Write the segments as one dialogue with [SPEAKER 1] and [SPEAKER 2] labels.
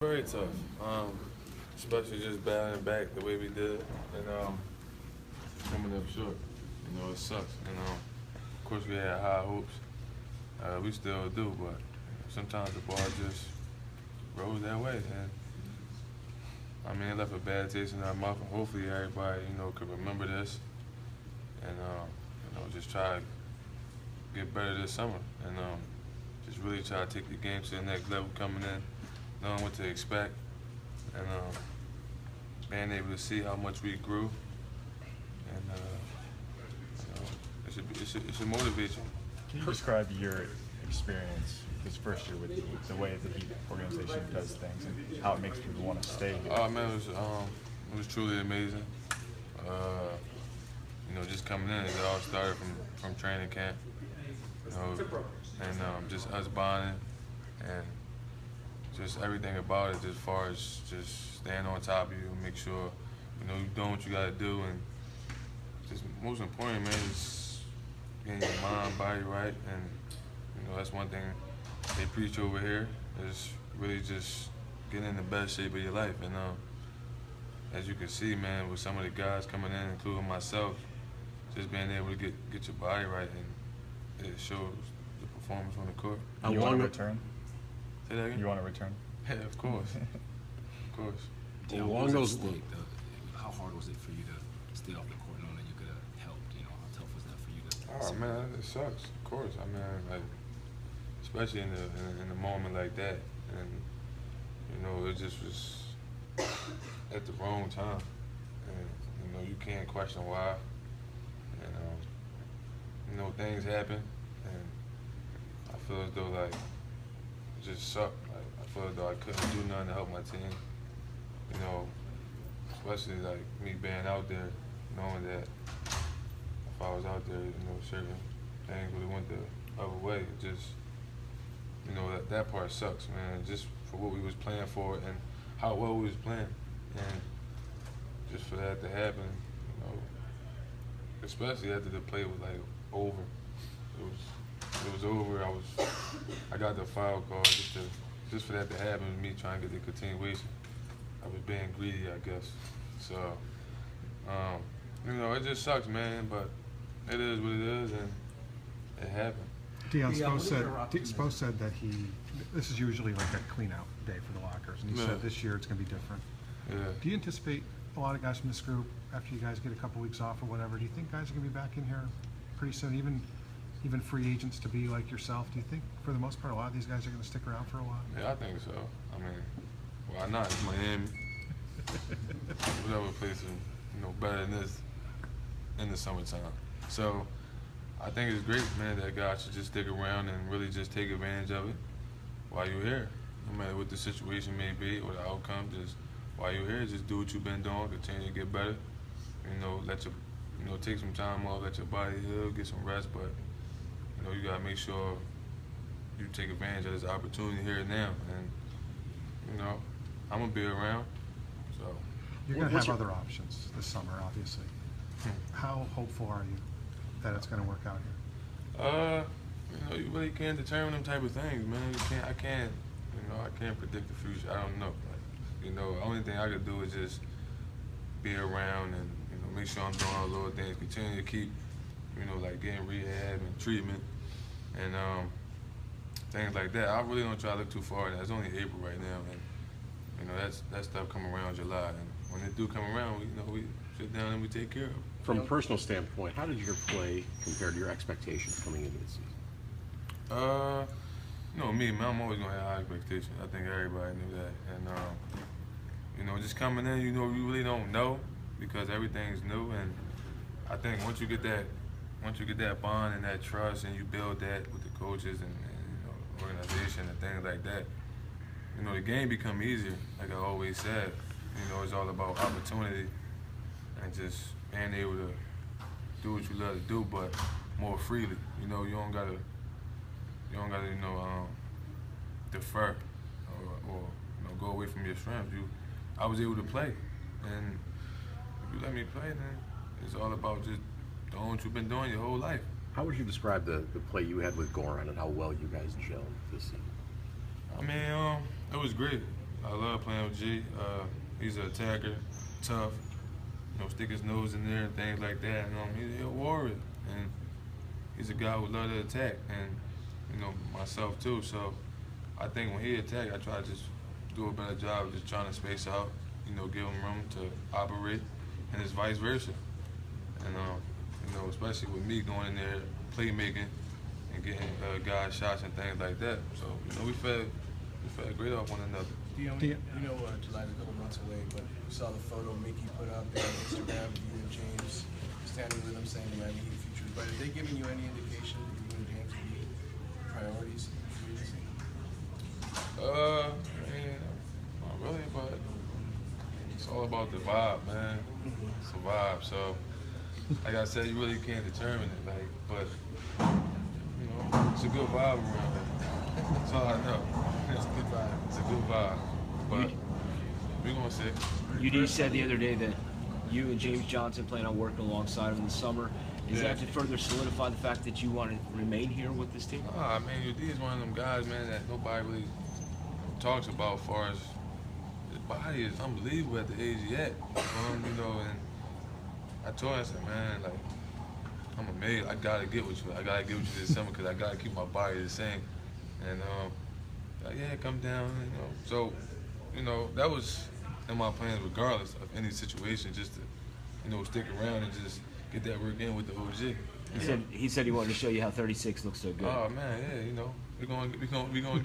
[SPEAKER 1] Very tough, especially just battling back the way we did and coming up short. It sucks. Of course we had high hopes. We still do, but sometimes the ball just rolls that way. And it left a bad taste in our mouth. And hopefully everybody, could remember this and just try to get better this summer and just really try to take the game to the next level coming in, knowing what to expect, and being able to see how much we grew, and it should motivate you.
[SPEAKER 2] Can you describe your experience this first year with the way the Heat organization does things and how it makes people want to stay here?
[SPEAKER 1] Oh man, it was truly amazing. Just coming in, it all started from training camp, and just us bonding and just everything about it, as far as just staying on top of you, make sure you're doing what you got to do, and just most important, man, is getting your mind, body right, and that's one thing they preach over here, is really just getting in the best shape of your life. And as you can see, man, with some of the guys coming in, including myself, just being able to get your body right, and it shows the performance on the court.
[SPEAKER 2] You want to return?
[SPEAKER 1] Say that again?
[SPEAKER 2] You want to return?
[SPEAKER 1] Yeah, of course. Of course.
[SPEAKER 3] Along those lines, how hard was it for you to stay off the court knowing that you could have helped? How tough was that for you to?
[SPEAKER 1] Oh man, it sucks. Of course. Especially in the moment like that, and it just was at the wrong time, and you can't question why, and things happen, and I feel as though it just sucked. I feel as though I couldn't do nothing to help my team, especially me being out there, knowing that if I was out there, certain things would have went the other way. It just, that part sucks, man. Just for what we was playing for and how well we was playing, and just for that to happen, especially after the play was over. It was over. I got the foul call just for that to happen. Me trying to get the continuation. I was being greedy, I guess. So, it just sucks, man. But it is what it is, and it happened.
[SPEAKER 4] Dion, Spo said that this is usually like a clean-out day for the lockers, and he said this year it's going to be different.
[SPEAKER 1] Yeah.
[SPEAKER 4] Do you anticipate a lot of guys from this group, after you guys get a couple weeks off or whatever, do you think guys are going to be back in here pretty soon, even free agents to be like yourself? Do you think, for the most part, a lot of these guys are going to stick around for a while?
[SPEAKER 1] Yeah, I think so. Why not? It's Miami. Whatever place is, better than this in the summertime. So I think it's great, man, that guys should just stick around and really just take advantage of it while you're here. No matter what the situation may be or the outcome, just while you're here, just do what you've been doing, continue to get better. Let your, take some time off, let your body heal, get some rest, but you gotta make sure you take advantage of this opportunity here and now. And I'm gonna be around. So
[SPEAKER 4] you're gonna have other options this summer, obviously. How hopeful are you that it's gonna work out here?
[SPEAKER 1] You really can't determine them type of things, man. I can't predict the future. I don't know. The only thing I could do is just be around and make sure I'm doing all the little things, continue to keep, getting rehab and treatment and things like that. I really don't try to look too far. It's only April right now, and that stuff come around July. And when it do come around, we sit down and we take care of it.
[SPEAKER 3] From a personal standpoint, how did your play compare to your expectations coming into the season?
[SPEAKER 1] Me, man, I'm always gonna have high expectations. I think everybody knew that, and just coming in, you really don't know because everything's new. And I think once you get that bond and that trust, and you build that with the coaches and organization and things like that, the game become easier. Like I always said, it's all about opportunity and just being able to do what you love to do, but more freely. You don't gotta defer or go away from your strengths. I was able to play, and if you let me play, then it's all about just doing what you've been doing your whole life.
[SPEAKER 3] How would you describe the play you had with Goran and how well you guys gelled this season?
[SPEAKER 1] It was great. I love playing with G. He's an attacker, tough, stick his nose in there and things like that. He's a warrior, and he's a guy who loves to attack, and myself too. So I think when he attack, I try to just do a better job of just trying to space out, give him room to operate, and it's vice versa. And especially with me going in there, playmaking, and getting guys shots and things like that. So we fed great off one another.
[SPEAKER 5] Dion, July's a couple months away, but we saw the photo Mickey put up on Instagram of you and James standing with him saying Miami Heat futures. But are they giving you any indication that you and James will be priorities in free agency?
[SPEAKER 1] Not really, but it's all about the vibe, man. It's a vibe. So, like I said, you really can't determine it. But it's a good vibe around here. That's all I know.
[SPEAKER 5] It's a good vibe.
[SPEAKER 1] It's a good vibe. But we're gonna see.
[SPEAKER 6] UD said the other day that you and James Johnson plan on working alongside him in the summer. Is that to further solidify the fact that you want to remain here with this team?
[SPEAKER 1] UD is one of them guys, man, that nobody really talks about as far as his body is unbelievable at the age he at. And I told him, I said, man, I'm amazed. I gotta get with you. I gotta get with you this summer because I gotta keep my body the same. And yeah, come down. So, that was in my plans regardless of any situation, just to, stick around and just get that work in with the OG.
[SPEAKER 6] He said he wanted to show you how 36 looks so good.
[SPEAKER 1] Oh man, yeah, we're gonna get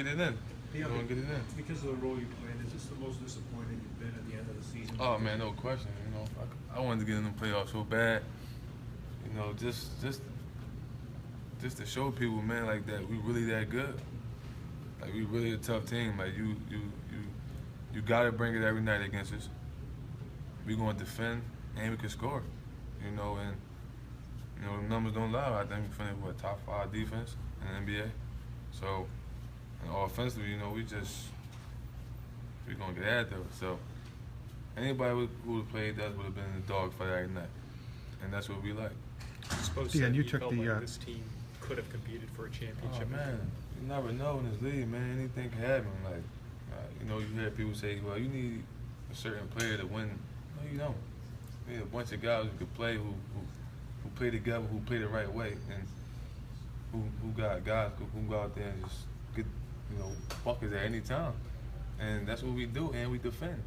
[SPEAKER 1] it in. We're gonna get it in.
[SPEAKER 7] Because of the role you played, is this the most disappointed you've been at the end of the season?
[SPEAKER 1] Oh man, no question. I wanted to get in the playoffs so bad. Just to show people, man, that we really that good. We really a tough team. You gotta bring it every night against us. We gonna defend and we can score. And the numbers don't lie. I think we finished with top 5 defense in the NBA. So, and offensively, we gonna get after it. So, anybody who would have played that would have been in the dogfight every night, and that's what we like.
[SPEAKER 8] I suppose
[SPEAKER 4] Yeah, you
[SPEAKER 8] you
[SPEAKER 4] took
[SPEAKER 8] felt
[SPEAKER 4] the,
[SPEAKER 8] like this team could have competed for a championship.
[SPEAKER 1] Oh man, you never know in this league, man. Anything can happen. You hear people say, "Well, you need a certain player to win." No, you don't. You need a bunch of guys who can play, who play together, who play the right way, and who got guys who go out there and just get buckets at any time. And that's what we do, and we defend.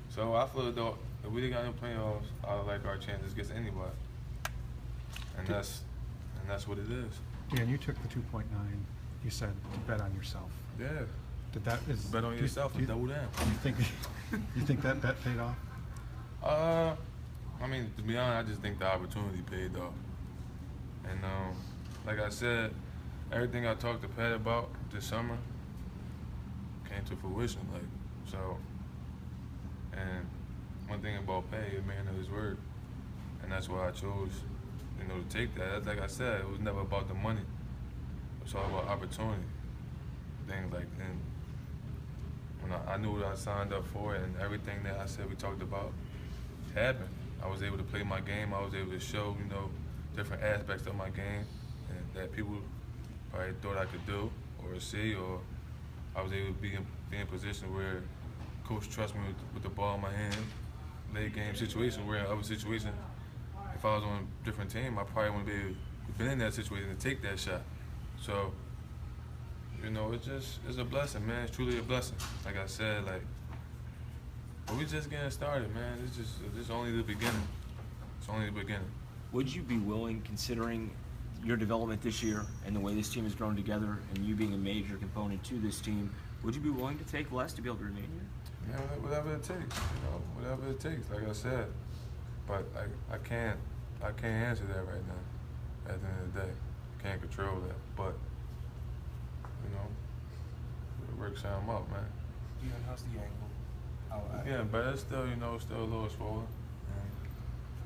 [SPEAKER 1] So I feel though if we got in the playoffs, I like our chances against anybody. And that's what it is.
[SPEAKER 4] Dan, you took the 2.9. You said to bet on yourself.
[SPEAKER 1] Yeah.
[SPEAKER 4] Bet
[SPEAKER 1] Bet on yourself and double down.
[SPEAKER 4] You think that bet paid off?
[SPEAKER 1] To be honest, I just think the opportunity paid off. And like I said, everything I talked to Pat about this summer came to fruition. And one thing about Pat, he's a man of his word, and that's why I chose, to take that. That's like I said, it was never about the money. It's all about opportunity. Things and when I knew what I signed up for, and everything that I said we talked about happened. I was able to play my game. I was able to show, different aspects of my game and that people probably thought I could do or see, or I was able to be in a position where coach trusts me with the ball in my hand, late game situation, where in other situations, if I was on a different team, I probably wouldn't be able to been in that situation to take that shot. So, it's a blessing, man. It's truly a blessing. Like I said, but we just getting started, man. It's only the beginning. It's only the beginning.
[SPEAKER 6] Would you be willing, considering your development this year and the way this team has grown together and you being a major component to this team, would you be willing to take less to be able to remain here?
[SPEAKER 1] Yeah, whatever it takes, whatever it takes, like I said. But I can't answer that right now. At the end of the day, can't control that. But it works out, man.
[SPEAKER 5] Dion, how's the ankle?
[SPEAKER 1] Yeah, but it's still, still a little swollen, and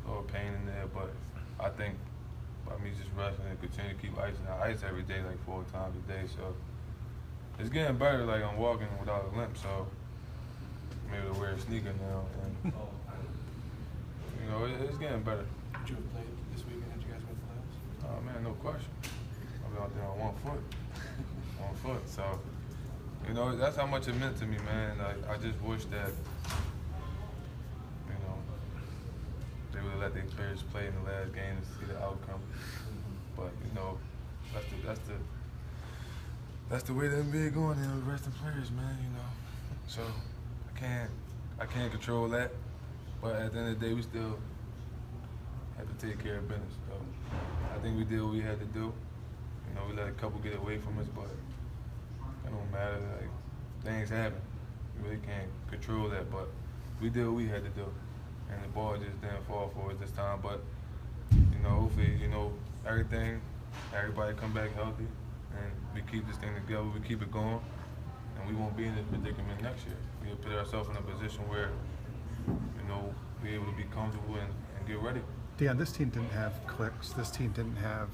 [SPEAKER 1] a little pain in there. But I think by me just resting and continue to keep icing, I ice every day 4 times a day. So it's getting better. I'm walking without a limp. So I'm able to wear a sneaker now, and it's getting better.
[SPEAKER 5] Would you have played this weekend had you guys went to the playoffs?
[SPEAKER 1] Oh man, no question. I've been out there on 1 foot. 1 foot. So You know, that's how much it meant to me, man. I just wish that, you know, they would have let their players play in the last game to see the outcome. But you know, that's the way the NBA going. You know, resting players, man. You know, so I can't control that. But at the end of the day, we still have to take care of business. So I think we did what we had to do. You know, we let a couple get away from us, but it don't matter. Like, things happen. We really can't control that, but we did what we had to do. And the ball just didn't fall for us this time. But, you know, hopefully, you know, everybody come back healthy, and we keep this thing together, we keep it going, and we won't be in this predicament next year. We'll put ourselves in a position where, you know, we're able to be comfortable and get ready.
[SPEAKER 4] Dion, this team didn't have clicks. This team didn't have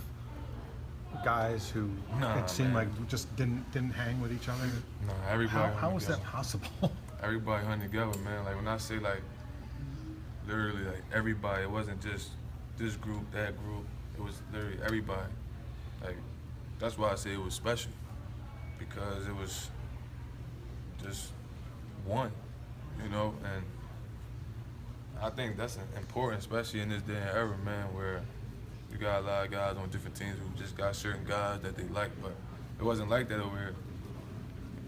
[SPEAKER 4] guys who it seemed like just didn't hang with each other.
[SPEAKER 1] No, everybody.
[SPEAKER 4] How was that possible?
[SPEAKER 1] Everybody hung together, man. Like when I say like literally like everybody, it wasn't just this group, that group. It was literally everybody. Like that's why I say it was special, because it was just one, you know. And I think that's important, especially in this day and era, man, where you got a lot of guys on different teams who just got certain guys that they like, but it wasn't like that over here.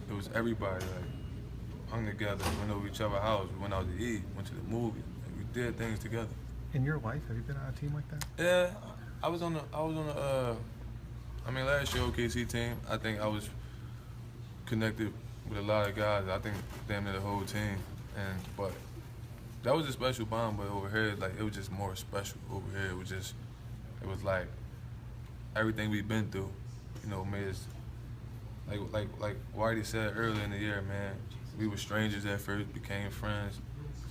[SPEAKER 1] It was everybody, like, hung together, went over each other's house, we went out to eat, went to the movie, and we did things together.
[SPEAKER 4] In your life, have you been on a team like that?
[SPEAKER 1] Yeah, I was on the last year OKC team, I think I was connected with a lot of guys. I think damn near the whole team, but that was a special bond. But over here, like, it was just more special. Over here, it was like everything we've been through, you know, made us like Whitey said earlier in the year, man. We were strangers at first, became friends,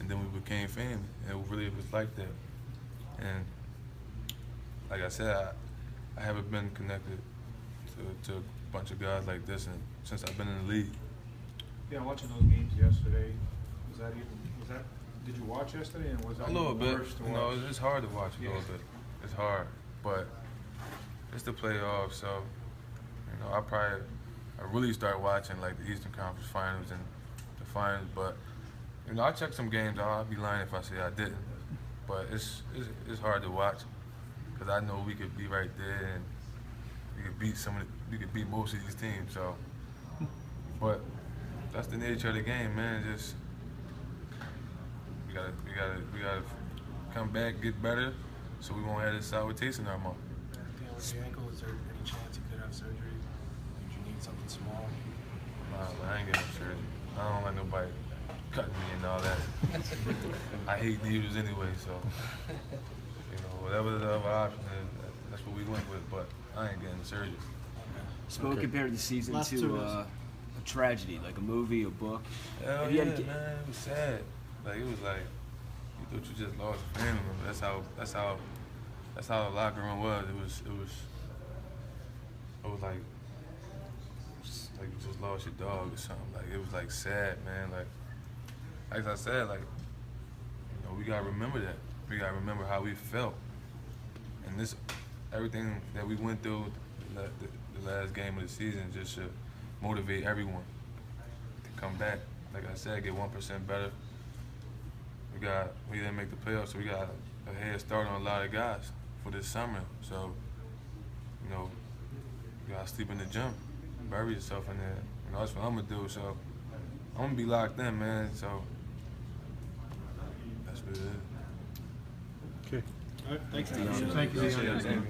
[SPEAKER 1] and then we became family. And it really was like that. And like I said, I haven't been connected to a bunch of guys like this since I've been in the league.
[SPEAKER 7] Yeah, watching those games yesterday, did you watch yesterday, and was that
[SPEAKER 1] A little bit.
[SPEAKER 7] worse to
[SPEAKER 1] You know,
[SPEAKER 7] watch?
[SPEAKER 1] it's hard to watch a little bit. It's hard, but it's the playoffs, so you know, I really start watching like the Eastern Conference Finals and the finals. But you know, I checked some games out. I'd be lying if I say I didn't. But it's hard to watch because I know we could be right there and we could beat most of these teams. So, but that's the nature of the game, man. Just we gotta come back, get better, so we won't have this sour taste in our mouth.
[SPEAKER 5] With your ankle, is there any chance you could have surgery? Would you need something small?
[SPEAKER 1] Nah, man, I ain't getting surgery. I don't like nobody cutting me and all that. I hate needles anyway, so you know, whatever the other option is, that's what we went with. But I ain't getting surgery.
[SPEAKER 6] Smoke compared the season to a tragedy, like a movie, a book.
[SPEAKER 1] Hell
[SPEAKER 6] If you
[SPEAKER 1] yeah,
[SPEAKER 6] had to
[SPEAKER 1] man, it was sad. Like, it was like you thought you just lost a family member. That's how the locker room was. It was like you just lost your dog or something. Like, it was like sad, man. Like as I said, like, you know, we gotta remember that. We gotta remember how we felt. And everything that we went through the last game of the season just should motivate everyone to come back. Like I said, get 1% better. We didn't make the playoffs, so we got a head start on a lot of guys for this summer. So, you know, you gotta sleep in the gym, bury yourself in there. You know, that's what I'm gonna do. So I'm gonna be locked in, man. So that's what it is.
[SPEAKER 4] Okay.
[SPEAKER 7] All right, thanks,
[SPEAKER 6] Dion.
[SPEAKER 4] Thank you, Dion.
[SPEAKER 1] Thank you.